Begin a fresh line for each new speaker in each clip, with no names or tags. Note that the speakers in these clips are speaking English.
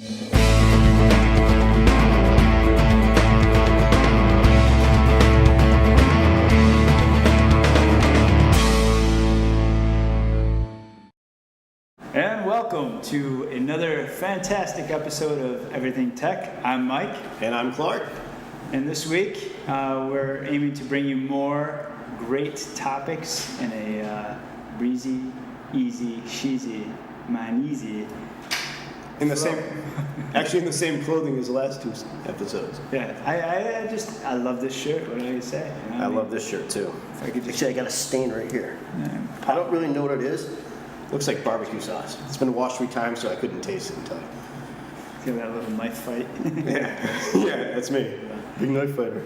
And welcome to another fantastic episode of Everything Tech. I'm Mike.
And I'm Clark.
And this week, we're aiming to bring you more great topics in a breezy, easy, cheesy, man-easy.
In the same clothing as the last two episodes.
Yeah, I love this shirt. What do you say? You know
I love this shirt too.
If I could just,
Actually, I got a stain right here.
yeah,
I don't really know what it is. Looks like barbecue sauce. It's been washed 3 times, so I couldn't taste it until.
give that little knife fight.
Yeah, that's me. Big knife fighter.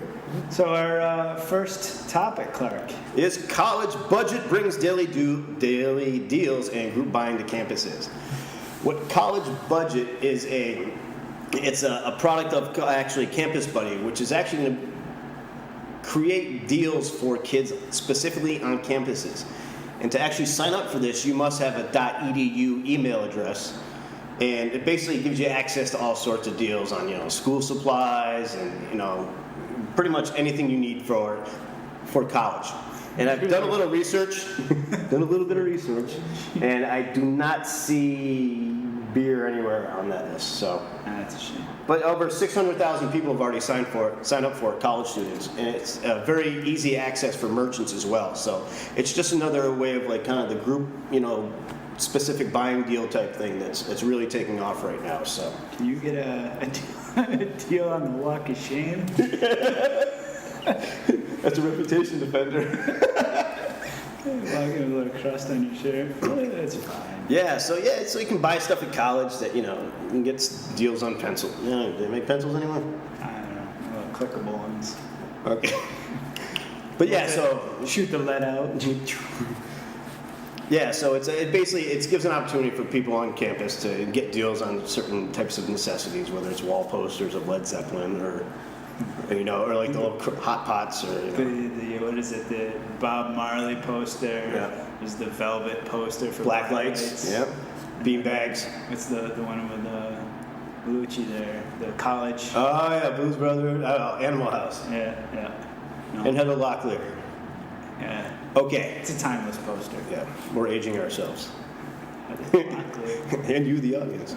So our first topic, Clark.
Is college budget brings daily deals and group buying to campuses. What college budget is it's a product of actually Campus Buddy, which is actually going to create deals for kids specifically on campuses. And to actually sign up for this, you must have a .edu email address, and it basically gives you access to all sorts of deals on school supplies and pretty much anything you need for college. And I've done a little research, and I do not see beer anywhere on that list. So
That's a shame.
but over 600,000 people have already signed up for it, college students, and it's a very easy access for merchants as well. So it's just another way of kind of the group, specific buying deal type thing that's really taking off right now. So
Can you get a deal on the walk of shame?
that's a reputation defender.
Walking with a little crust on your shirt. That's fine.
Yeah, so you can buy stuff at college that you can get deals on pencil. Do they make pencils anymore?
I don't know. Little clickable ones.
Okay. But yeah, so
Shoot the lead out.
yeah, so it basically gives an opportunity for people on campus to get deals on certain types of necessities, whether it's wall posters of Led Zeppelin or like the little hot pots or
The what is it? The Bob Marley poster.
Yeah.
There's the Velvet poster for
black lights. Yep. Bean bags.
What's the one with Lucci there? The college.
Oh yeah, Blues Brothers. Animal House.
Yeah. No.
And Heather Locklear.
Yeah.
Okay.
It's a timeless poster.
Yeah, we're aging ourselves.
You're
And you, the audience.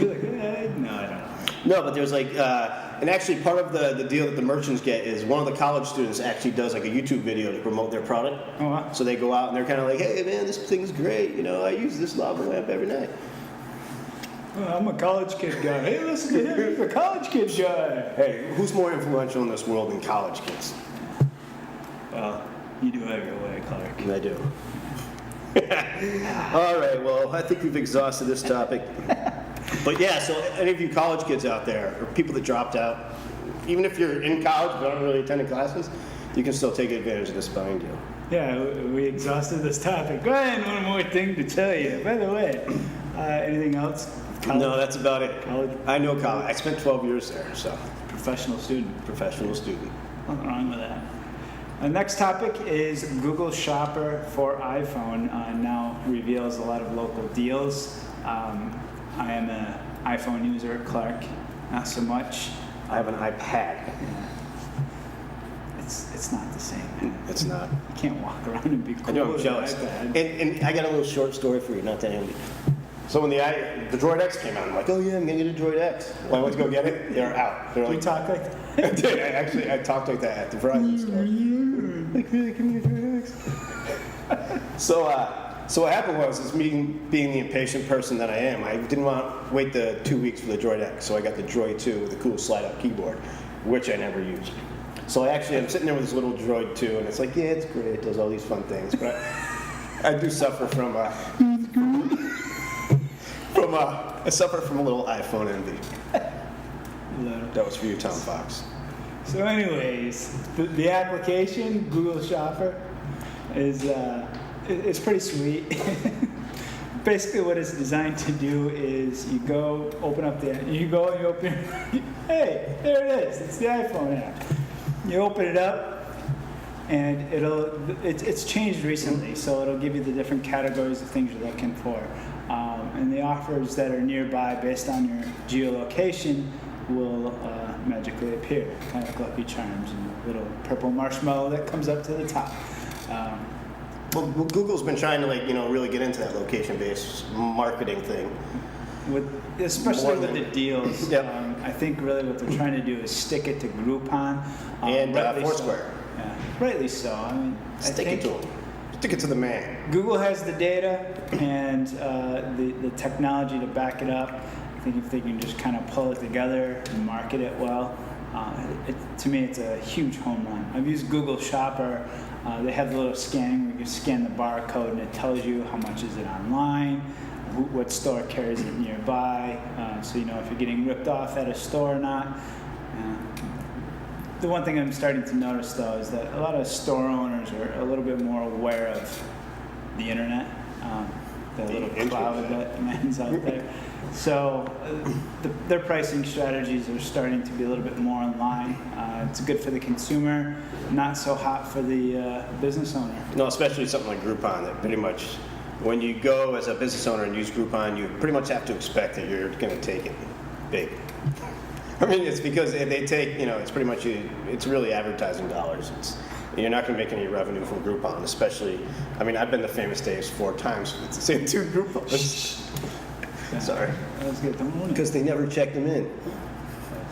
like, no, I don't know.
No, but there's and actually part of the deal that the merchants get is one of the college students actually does a YouTube video to promote their product.
Oh, wow.
So they go out and they're kind of like, hey man, this thing's great. I use this lava lamp every night.
Well, I'm a college kid guy. Hey, listen to him. He's a college kid guy.
Hey, who's more influential in this world than college kids?
Well, you do have your way, Clark.
I do. All right, well, I think we've exhausted this topic. But yeah, so any of you college kids out there, or people that dropped out, even if you're in college but aren't really attending classes, you can still take advantage of this buying deal.
Yeah, we exhausted this topic. Go ahead, one more thing to tell you. By the way, anything else? College?
No, that's about it.
College?
I know college. I spent 12 years there, so.
Professional student.
Professional student.
Nothing wrong with that. The next topic is Google Shopper for iPhone now reveals a lot of local deals. I am an iPhone user, Clark, not so much.
I have an iPad.
Yeah. It's not the same.
It's not.
You can't walk around and be cool
I know, I'm
with
jealous.
an iPad.
And I got a little short story for you, not that handy. So when the Droid X came out, I'm like, oh yeah, I'm gonna get a Droid X. Well, I went to go get it, they're out. They're
Do we
like,
talk like that?
I did. I talked like that at the Verizon store. Like, really, give me a Droid X. So what happened was, being the impatient person that I am, I didn't want to wait the 2 weeks for the Droid X, so I got the Droid 2 with the cool slide-out keyboard, which I never used. So I'm sitting there with this little Droid 2, and it's like, yeah, it's great, it does all these fun things, but I do suffer from I suffer from a little iPhone envy. That was for you, Tom Fox.
So anyways, the application, Google Shopper, is it's pretty sweet. Basically what it's designed to do is you go, open up you open, hey, there it is, it's the iPhone app. You open it up, and it's changed recently, so it'll give you the different categories of things you're looking for. and the offers that are nearby based on your geolocation will magically appear, kind of like Lucky Charms and a little purple marshmallow that comes up to the top.
Well, Google's been trying to really get into that location-based marketing thing.
Especially with the deals,
Yep.
I think really what they're trying to do is stick it to Groupon.
And
rightly
Foursquare.
So. Yeah, rightly so. I mean,
Stick it to them. Stick it to the man.
Google has the data and the technology to back it up. I think if they can just kind of pull it together and market it well, to me it's a huge home run. I've used Google Shopper. They have the little scanning where you can scan the barcode and it tells you how much is it online, what store carries it nearby, so you know if you're getting ripped off at a store or not. The one thing I'm starting to notice though is that a lot of store owners are a little bit more aware of the internet, the little cloud that man's out there. So their pricing strategies are starting to be a little bit more in line. It's good for the consumer, not so hot for the business owner.
No, especially something like Groupon that pretty much, when you go as a business owner and use Groupon, you pretty much have to expect that you're going to take it big. I mean, it's because they take, it's pretty much, it's really advertising dollars. You're not going to make any revenue from Groupon, especially, I've been to Famous Days 4 times with the same 2 Groupons. Sorry.
That was good.
Because they never checked them in.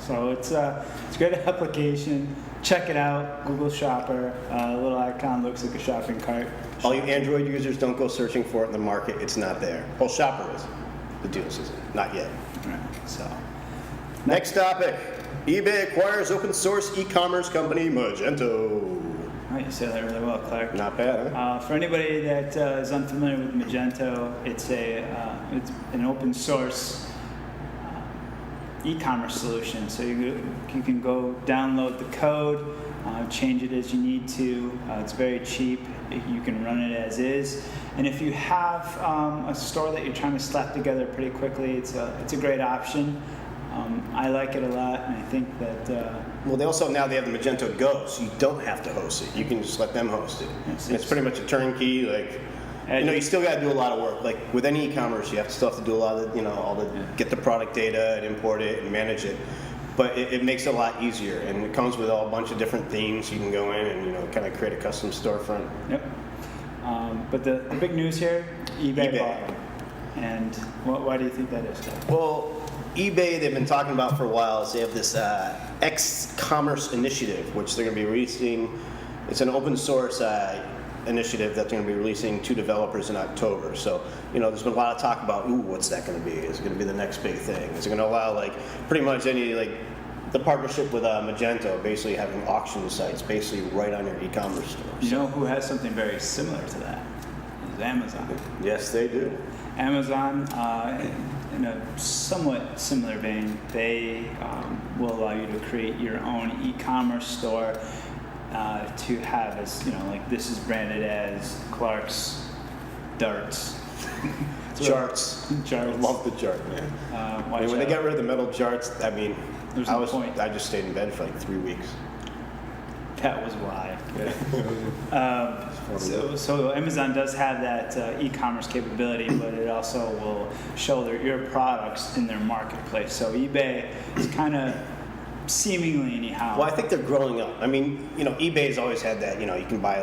So it's a great application. Check it out. Google Shopper. The little icon looks like a shopping cart.
All you Android users, don't go searching for it in the market. It's not there. Well, Shopper is. The Deals isn't. Not yet.
Right. So
next topic. eBay acquires open source e-commerce company Magento.
Oh, you said that really well, Clark.
Not bad, huh?
For anybody that is unfamiliar with Magento, it's an open source e-commerce solution. So you can go download the code, change it as you need to. It's very cheap. You can run it as is. And if you have a store that you're trying to slap together pretty quickly, it's a great option. I like it a lot, and I think that.
Well, they have the Magento Go, so you don't have to host it. You can just let them host it. It's pretty much a turnkey. You still got to do a lot of work. Like with any e-commerce, you still have to do a lot of, get the product data and import it and manage it. But it makes it a lot easier, and it comes with a bunch of different themes. You can go in and kind of create a custom storefront.
Yep. But the big news here, eBay bought them. And why do you think that is?
Well, eBay, they've been talking about for a while, is they have this X-Commerce initiative, which they're going to be releasing. It's an open source initiative that they're going to be releasing to developers in October. So, there's been a lot of talk about, what's that going to be? Is it going to be the next big thing? Is it going to allow, pretty much any, the partnership with Magento, basically having auction sites basically right on your e-commerce store.
You know who has something very similar to that? Is Amazon.
Yes, they do.
Amazon, in a somewhat similar vein, they will allow you to create your own e-commerce store to have as, this is branded as Clark's Darts.
Charts. I love the chart, man. When they got rid of the metal charts,
there's no point.
I just stayed in bed for 3 weeks.
That was why. So Amazon does have that e-commerce capability, but it also will show your products in their marketplace. So eBay is kind of seemingly anyhow.
Well, I think they're growing up. eBay's always had that. You can buy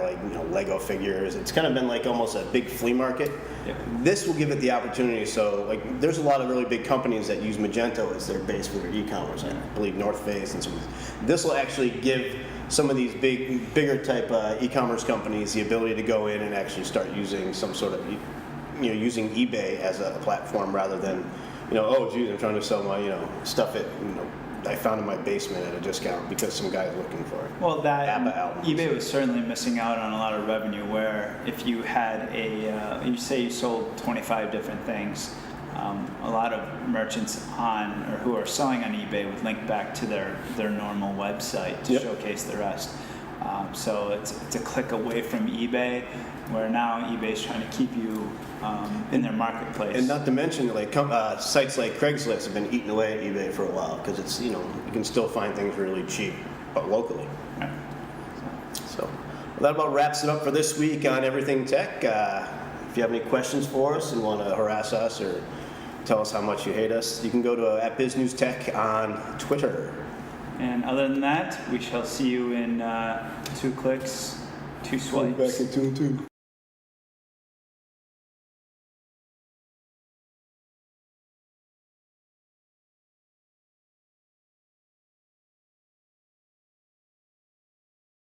Lego figures. It's kind of been almost a big flea market.
Yep.
This will give it the opportunity. So there's a lot of really big companies that use Magento as their base for their e-commerce. I believe North Face and some. This will actually give some of these bigger type e-commerce companies the ability to go in and actually start using some sort of, using eBay as a platform rather than, oh geez, I'm trying to sell my, stuff at, I found in my basement at a discount because some guy's looking for it.
Well, eBay was certainly missing out on a lot of revenue. Where if you had you say you sold 25 different things, a lot of merchants who are selling on eBay would link back to their normal website to showcase the rest. So it's a click away from eBay, where now eBay's trying to keep you in their marketplace.
And not to mention, sites like Craigslist have been eating away at eBay for a while because it's you can still find things really cheap, but locally.
Right.
So that about wraps it up for this week on Everything Tech. If you have any questions for us and want to harass us or tell us how much you hate us. You can go to @BizNewsTech on Twitter.
And other than that, we shall see you in 2 clicks, 2 swipes.
Back at 2 and 2.